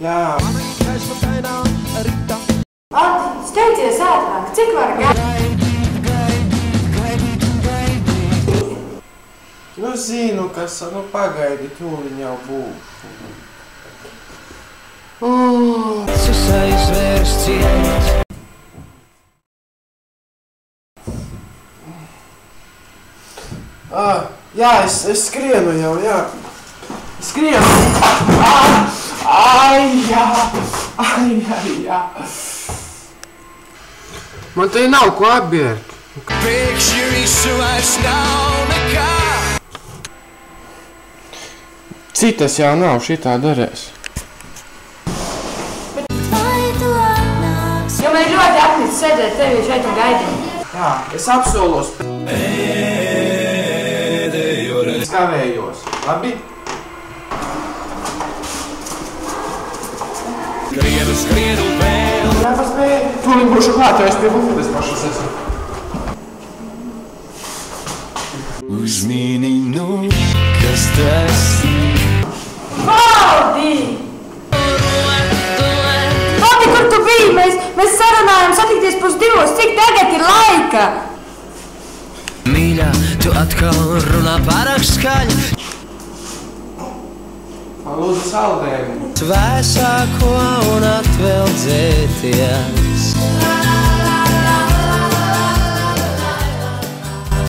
Jā. Ati, steidzies ātrāk, cik var gaidīt? Nu zinu, kas, nu pagaidi, tūliņ jau būs. Jā, es skrienu jau, jā. Skrienu! Jā. Man te nav ko apbērt. Priekš visu vairs nav nekā. Citas jau nav, šitā darēs. Jo man ir ļoti apnicis sēdēt tevi šeit un gaidīt. Jā, es apsolos. Es kavējos, labi? Skrienu vēl. Jā, paspēju. Tūlīt būšu klāt, jo es pie bufetes pašas esmu. Uzmini nu, kas tas ir. Valdi! Valdi, kur tu biji? Mēs sarunājam satikties 1:30. Cik tagad ir laika? Mīļā, tu atkal runā pārāk skaļi. Lūdzu saldējumu. Svēsāko un atveldzēties.